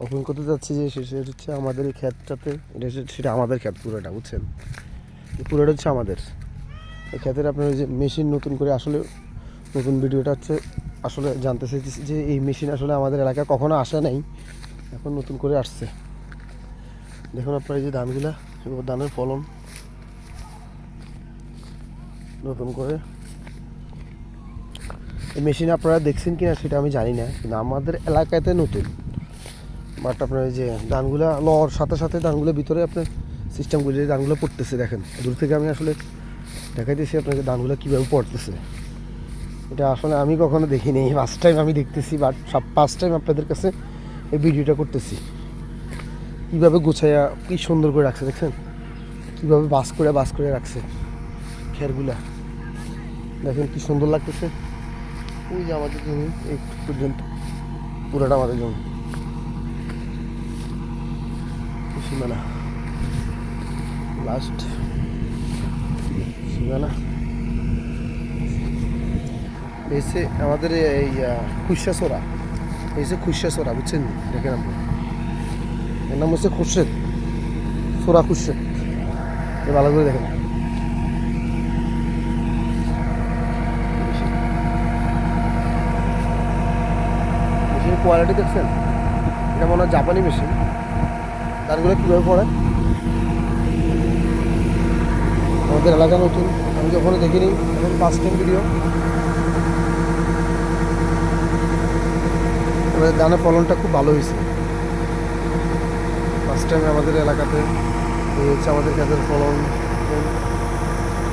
Open করতে যাচ্ছি যে সেটা হচ্ছে আমাদের এই ক্ষেতটাতে, এটা সেটা আমাদের ক্ষেত পুরোটা, বুঝছেন? পুরোটা হচ্ছে আমাদের এই ক্ষেতের। আপনার ওই যে মেশিন নতুন করে, আসলে নতুন ভিডিওটা হচ্ছে আসলে জানতে চাইতেছি যে এই মেশিন আসলে আমাদের এলাকায় কখনো আসে নাই, এখন নতুন করে আসছে। দেখুন আপনার এই যে ধানগুলা, এবার ধানের ফলন নতুন করে এই মেশিন আপনারা দেখছেন কিনা সেটা আমি জানি না, কিন্তু আমাদের এলাকাতে নতুন। বাট আপনার এই যে ধানগুলা লওয়ার সাথে সাথে ধানগুলোর ভিতরে আপনার সিস্টেম করে যে ধানগুলো পড়তেছে, দেখেন দূর থেকে আমি আসলে দেখাইতেছি আপনাকে ধানগুলো কীভাবে পড়তেছে। এটা আসলে আমি কখনো দেখিনি, ফার্স্ট টাইম আমি দেখতেছি। বাট ফার্স্ট টাইম আপনাদের কাছে এই ভিডিওটা করতেছি। কীভাবে গুছাইয়া কী সুন্দর করে রাখছে, দেখছেন কীভাবে বাস করে রাখছে খেরগুলা, দেখেন কী সুন্দর লাগতেছে। ওই যে আমাদের জমি এই পর্যন্ত পুরোটা আমাদের জমি, সীমানা লাস্ট সীমানা। এসে আমাদের এই খুশাসোরা, এসে খুশাসোরা, বুঝছেন? দেখেন আপনি, এর নাম হচ্ছে খুরশেদ, সোরা খুরশেদ। ভালো করে দেখেন, মেশিনের কোয়ালিটি দেখছেন? এটা মনে হয় জাপানি মেশিন। তারগুলো কীভাবে পড়ে আমাদের এলাকা নতুন, আমি কখনো দেখিনি, এখন ফার্স্ট টাইম ভিডিও। আমাদের ধানের ফলনটা খুব ভালো হয়েছে, ফার্স্ট টাইম আমাদের এলাকাতে এই হচ্ছে আমাদের ক্ষেতের ফলন।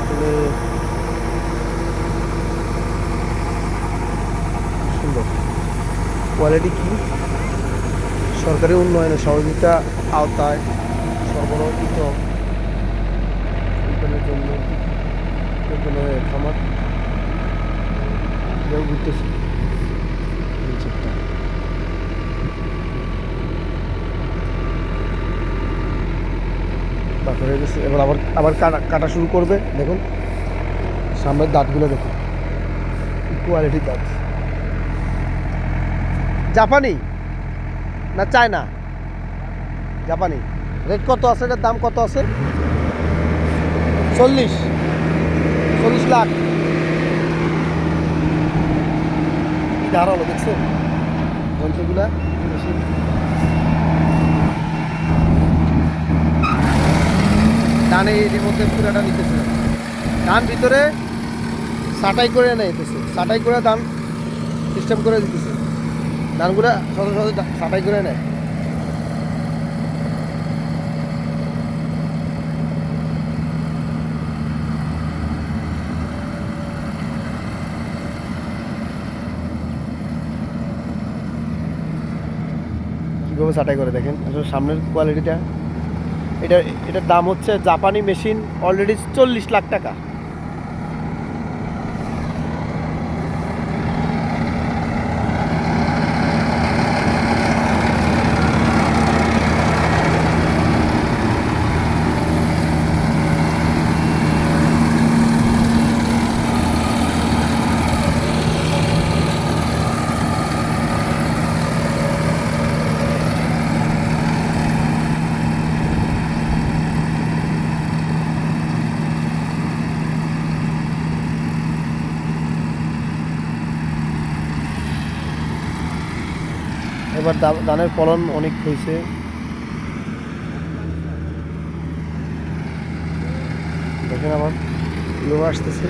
আসলে সুন্দর কোয়ালিটি। কি সরকারি উন্নয়নের সহযোগিতা আওতায় সরবরাহকৃত উন্নয়নের জন্য খামার ঘুরতেছি। তারপরে গেছে, এবার আবার কাটা শুরু করবে। দেখুন সামনের দাঁতগুলো, দেখুন কোয়ালিটির দাঁত। জাপানি না চায়না? জাপানি। রেট কত আছে, এটার দাম কত আছে? 40 লাখ। ধারালো, দেখছেন যন্ত্রগুলা? ধানে এর মধ্যে পুরাটা নিতেছে, ধান ভিতরে ছাঁটাই করে নিতেছে, ছাঁটাই করে ধান সিস্টেম করে দিতেছে, ধানগুলা সহজে সহজে ছাঁটাই করে নেয়। কীভাবে ছাঁটাই করে দেখেন আসলে সামনের কোয়ালিটিটা। এটার দাম হচ্ছে জাপানি মেশিন অলরেডি 40 লাখ টাকা। এবার ধানের ফলন অনেক হয়েছে, দেখেন আমার লোক আসতেছে।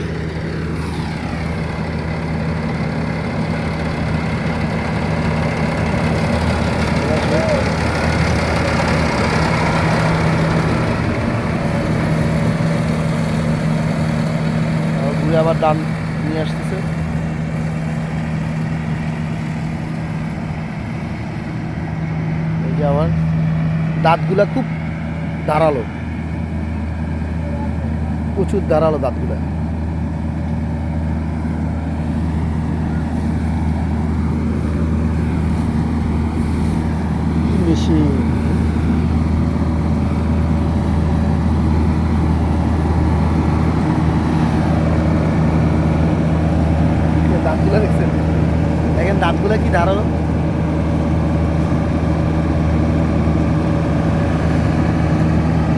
ঘুরে আবার ধান নিয়ে আসতেছে। আমার দাঁতগুলা খুব ধারালো, প্রচুর ধারালো দাঁতগুলা। বেশি দাঁতগুলা দেখছেন? দেখেন দাঁতগুলা কি ধারালো।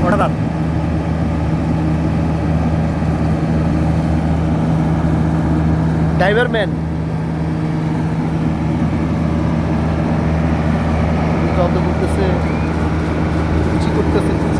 ওটা দাঁত ড্রাইভার ম্যান যত করতেছে করতেছে